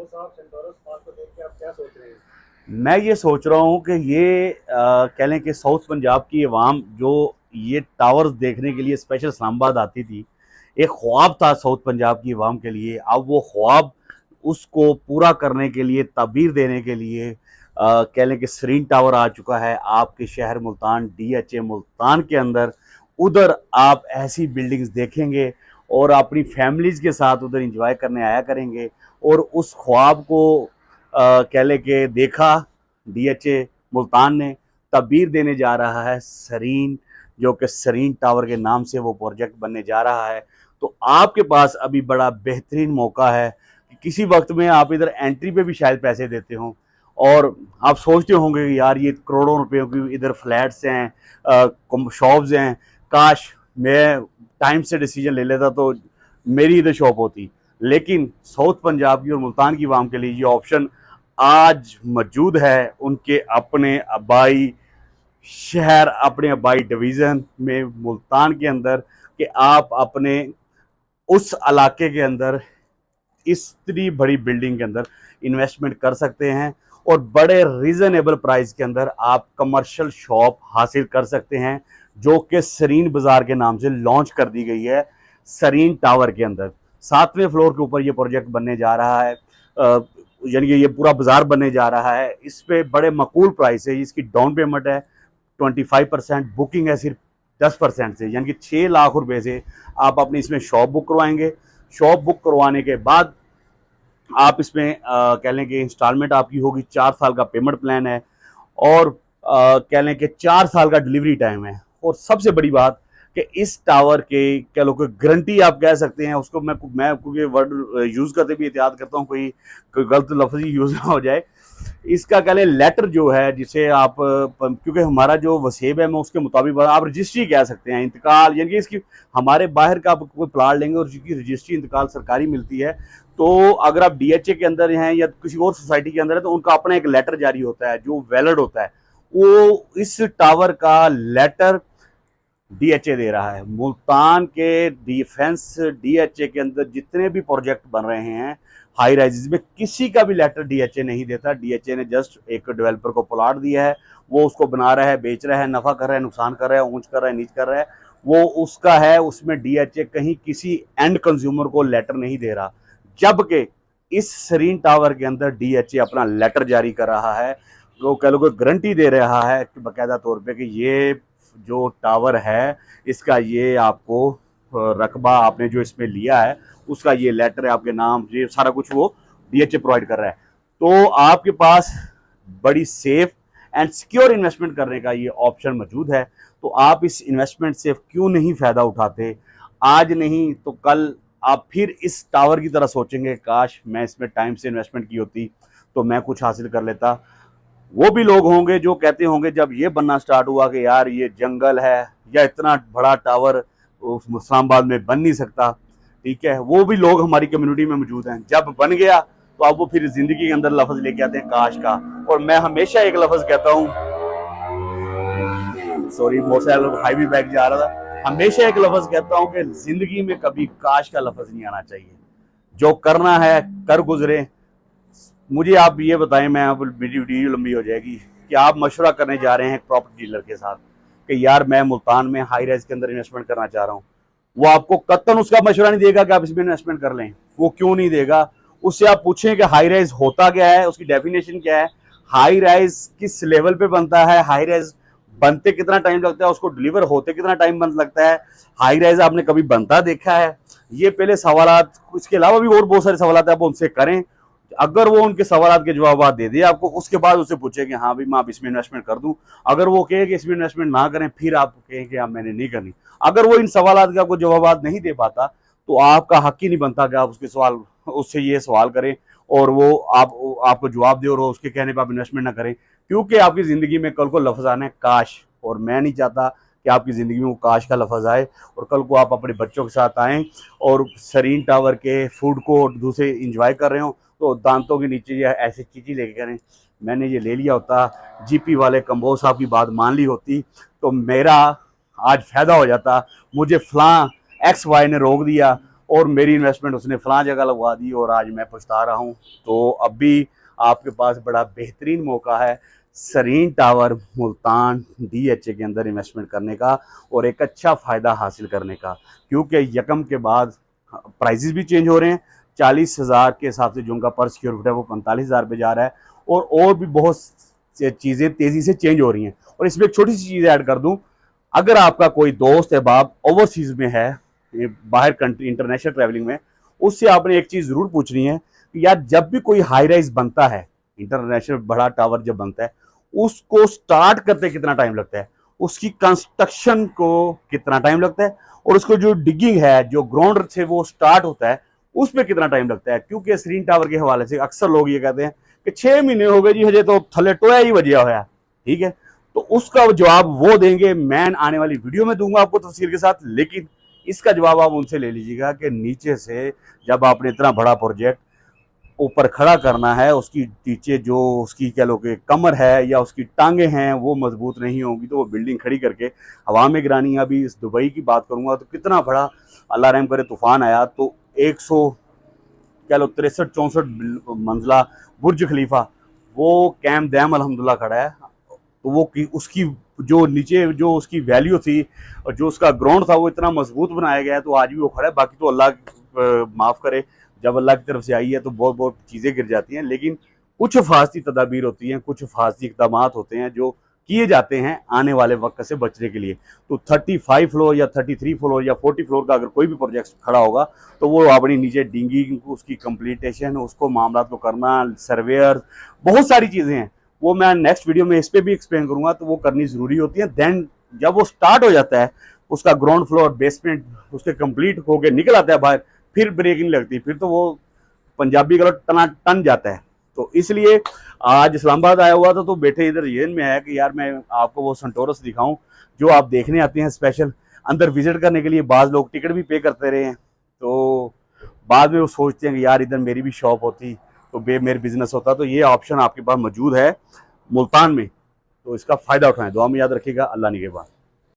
तो साहब Centaurus mark को देख के आप क्या सोच रहे हैं? मैं ये सोच रहा हूँ कि ये कह लें कि साउथ पंजाब की आवाम जो ये टावर्स देखने के लिए स्पेशल इस्लामाबाद आती थी, एक ख्वाब था साउथ पंजाब की आवाम के लिए। अब वो ख्वाब उसको पूरा करने के लिए, ताबीर देने के लिए कह लें कि सरीन टावर आ चुका है आपके शहर मुल्तान, डीएचए मुल्तान के अंदर। उधर आप ऐसी बिल्डिंग्स देखेंगे और अपनी फैमिलीज के साथ उधर इंजॉय करने आया करेंगे। और उस ख्वाब को कह लें कि देखा डीएचए मुल्तान ने, तबीर देने जा रहा है सरीन, जो कि सरीन टावर के नाम से वो प्रोजेक्ट बनने जा रहा है। तो आपके पास अभी बड़ा बेहतरीन मौका है कि किसी वक्त में आप इधर एंट्री पे भी शायद पैसे देते हो और आप सोचते होंगे कि यार ये करोड़ों रुपयों की इधर फ्लैट्स हैं, शॉप्स हैं, काश मैं टाइम से डिसीजन ले लेता तो मेरी इधर शॉप होती। लेकिन साउथ पंजाब की और मुल्तान की आवाम के लिए ये ऑप्शन आज मौजूद है उनके अपने आबाई शहर, अपने आबाई डिवीज़न में मुल्तान के अंदर, कि आप अपने उस इलाके के अंदर इतनी बड़ी बिल्डिंग के अंदर इन्वेस्टमेंट कर सकते हैं और बड़े रीजनेबल प्राइस के अंदर आप कमर्शियल शॉप हासिल कर सकते हैं, जो कि सरीन बाजार के नाम से लॉन्च कर दी गई है सरीन टावर के अंदर। 7वें फ्लोर के ऊपर ये प्रोजेक्ट बनने जा रहा है, यानी कि ये पूरा बाजार बनने जा रहा है। इस पे बड़े मकूल प्राइस है। इसकी डाउन पेमेंट है 25%, बुकिंग है सिर्फ 10% से, यानी कि 6 लाख रुपए से आप अपनी इसमें शॉप बुक करवाएंगे। शॉप बुक करवाने के बाद आप इसमें कह लें कि इंस्टॉलमेंट आपकी होगी, 4 साल का पेमेंट प्लान है और कह लें कि 4 साल का डिलीवरी टाइम है। और सबसे बड़ी बात कि इस टावर के कह लो कि गारंटी आप कह सकते हैं उसको, मैं क्योंकि वर्ड यूज़ करते भी एहतियात करता हूँ, कोई गलत लफ्ज़ ही यूज़ ना हो जाए। इसका कह लें लेटर जो है जिसे आप क्योंकि हमारा जो वसेब है मैं उसके मुताबिक आप रजिस्ट्री कह सकते हैं, इंतकाल, यानी कि इसकी हमारे बाहर का आप कोई प्लाट लेंगे और जिसकी रजिस्ट्री इंतकाल सरकारी मिलती है, तो अगर आप डीएचए के अंदर हैं या किसी और सोसाइटी के अंदर है तो उनका अपना एक लेटर जारी होता है जो वैलिड होता है। वो इस टावर का लेटर डीएचए दे रहा है। मुल्तान के डिफेंस डीएचए के अंदर जितने भी प्रोजेक्ट बन रहे हैं हाई राइजेस में, किसी का भी लेटर डीएचए नहीं देता। डीएचए ने जस्ट एक डेवलपर को प्लॉट दिया है, वो उसको बना रहा है, बेच रहा है, नफा कर रहा है, नुकसान कर रहा है, ऊंच कर रहा है, नीच कर रहा है, वो उसका है। उसमें डीएचए कहीं किसी एंड कंज्यूमर को लेटर नहीं दे रहा, जबकि इस सरीन टावर के अंदर डीएचए अपना लेटर जारी कर रहा है। वो कह लो कि गारंटी दे रहा है कि बाकायदा तौर पे कि ये जो टावर है इसका ये आपको रकबा आपने जो इसमें लिया है उसका ये लेटर है आपके नाम, ये सारा कुछ वो डीएचए प्रोवाइड कर रहा है। तो आपके पास बड़ी सेफ एंड सिक्योर इन्वेस्टमेंट करने का ये ऑप्शन मौजूद है। तो आप इस इन्वेस्टमेंट से क्यों नहीं फ़ायदा उठाते? आज नहीं तो कल आप फिर इस टावर की तरह सोचेंगे, काश मैं इसमें टाइम से इन्वेस्टमेंट की होती तो मैं कुछ हासिल कर लेता। वो भी लोग होंगे जो कहते होंगे जब ये बनना स्टार्ट हुआ कि यार ये जंगल है या इतना बड़ा टावर इस्लामाबाद में बन नहीं सकता। ठीक है, वो भी लोग हमारी कम्युनिटी में मौजूद हैं। जब बन गया तो अब वो फिर जिंदगी के अंदर लफ्ज लेके आते हैं काश का। और मैं हमेशा एक लफ्ज कहता हूँ, सॉरी मोटरसाइकिल हाईवे बैक जा रहा था, हमेशा एक लफ्ज कहता हूँ कि जिंदगी में कभी काश का लफ्ज नहीं आना चाहिए। जो करना है कर गुजरे। मुझे आप ये बताएं, मैं अब वीडियो लंबी हो जाएगी, कि आप मशवरा करने जा रहे हैं एक प्रॉपर्टी डीलर के साथ कि यार मैं मुल्तान में हाई राइज के अंदर इन्वेस्टमेंट करना चाह रहा हूँ। वो आपको कत्तन उसका मशवरा नहीं देगा कि आप इसमें इन्वेस्टमेंट कर लें। वो क्यों नहीं देगा? उससे आप पूछें कि हाई राइज होता क्या है, उसकी डेफिनेशन क्या है, हाई राइज किस लेवल पे बनता है, हाई राइज बनते कितना टाइम लगता है, उसको डिलीवर होते कितना टाइम बन लगता है, हाई राइज आपने कभी बनता देखा है? ये पहले सवाल, इसके अलावा भी और बहुत सारे सवाल आप उनसे करें। अगर वो उनके सवाल के जवाब दे दे आपको, उसके बाद उससे पूछे कि हाँ भाई मैं आप इसमें इन्वेस्टमेंट कर दूं। अगर वो कहे कि इसमें इन्वेस्टमेंट ना करें, फिर आप कहें कि आप मैंने नहीं करनी। अगर वो इन सवाल का कोई जवाब नहीं दे पाता तो आपका हक ही नहीं बनता कि आप उसके सवाल उससे ये सवाल करें और वो आपको जवाब दे और उसके कहने पर आप इन्वेस्टमेंट ना करें। क्योंकि आपकी ज़िंदगी में कल को लफ्ज़ आना है काश, और मैं नहीं चाहता कि आपकी ज़िंदगी में वो काश का लफ्ज़ आए और कल को आप अपने बच्चों के साथ आएँ और सरीन टावर के फूड को दूसरे इंजॉय कर रहे हो तो दांतों के नीचे या ऐसे चीज़ी लेके करें। मैंने ये ले लिया होता, जीपी वाले कंबोज साहब की बात मान ली होती तो मेरा आज फ़ायदा हो जाता। मुझे फ़लाँ एक्स वाई ने रोक दिया और मेरी इन्वेस्टमेंट उसने फलां जगह लगवा दी और आज मैं पछता रहा हूँ। तो अब भी आपके पास बड़ा बेहतरीन मौका है सरीन टावर मुल्तान DHA के अंदर इन्वेस्टमेंट करने का और एक अच्छा फ़ायदा हासिल करने का, क्योंकि यकम के बाद प्राइजेस भी चेंज हो रहे हैं। 40,000 के हिसाब से जो उनका पर स्क्वायर फुट है वो 45,000 पे जा रहा है और भी बहुत चीज़ें तेज़ी से चेंज हो रही हैं। और इसमें एक छोटी सी चीज़ ऐड कर दूँ, अगर आपका कोई दोस्त है बाप ओवरसीज़ में है, बाहर कंट्री इंटरनेशनल ट्रैवलिंग में, उससे आपने एक चीज़ ज़रूर पूछनी है कि यार जब भी कोई हाई राइज बनता है, इंटरनेशनल बड़ा टावर जब बनता है, उसको स्टार्ट करते कितना टाइम लगता है, उसकी कंस्ट्रक्शन को कितना टाइम लगता है, और उसको जो डिगिंग है, जो ग्राउंड से वो स्टार्ट होता है, उस पर कितना टाइम लगता है। क्योंकि सरीन टावर के हवाले से अक्सर लोग ये कहते हैं कि 6 महीने हो गए जी, हजे तो थले टोया ही बजिया हुआ है। ठीक है, तो उसका जवाब वो देंगे, मैं आने वाली वीडियो में दूंगा आपको तफसील के साथ। लेकिन इसका जवाब आप उनसे ले लीजिएगा कि नीचे से जब आपने इतना बड़ा प्रोजेक्ट ऊपर खड़ा करना है, उसकी नीचे जो उसकी कह लो कि कमर है या उसकी टांगे हैं वो मजबूत नहीं होंगी, तो वो बिल्डिंग खड़ी करके हवा में गिरानी। अभी इस दुबई की बात करूंगा तो कितना बड़ा अल्लाह रहम करे तूफान आया, तो 100 कह लो 63-64 मंजिला बुर्ज खलीफा, वो कैम दैम अल्हम्दुलिल्लाह खड़ा है। तो वो उसकी जो नीचे जो उसकी वैल्यू थी और जो उसका ग्राउंड था वो इतना मजबूत बनाया गया है, तो आज भी वो खड़ा है। बाकी तो अल्लाह माफ़ करे, जब अल्लाह की तरफ से आई है तो बहुत बहुत चीज़ें गिर जाती हैं, लेकिन कुछ हिफाजती तदाबीर होती हैं, कुछ हिफाजती इकदाम होते हैं जो किए जाते हैं आने वाले वक्त से बचने के लिए। तो 35 फ्लोर या 33 फ्लोर या 40 फ्लोर का अगर कोई भी प्रोजेक्ट खड़ा होगा तो वो अपनी नीचे डिंगिंग, उसकी कंप्लीटेशन, उसको मामला को करना, सर्वेयर, बहुत सारी चीज़ें हैं, वो मैं नेक्स्ट वीडियो में इस पर भी एक्सप्लेन करूंगा। तो वो करनी ज़रूरी होती है। देन जब वो स्टार्ट हो जाता है, उसका ग्राउंड फ्लोर बेसमेंट उसके कंप्लीट होकर निकल आता है बाहर, फिर ब्रेक नहीं लगती, फिर तो वो पंजाबी का टना टन जाता है। तो इसलिए आज इस्लामाबाद आया हुआ था, तो बैठे इधर ये में है कि यार मैं आपको वो संटोरस दिखाऊं जो आप देखने आते हैं स्पेशल अंदर विजिट करने के लिए। बाज़ लोग टिकट भी पे करते रहे हैं, तो बाद में वो सोचते हैं कि यार इधर मेरी भी शॉप होती तो मेरे बिजनेस होता। तो ये ऑप्शन आपके पास मौजूद है मुल्तान में, तो इसका फ़ायदा उठाएं। दुआ में याद रखिएगा। अल्लाह निगहबान।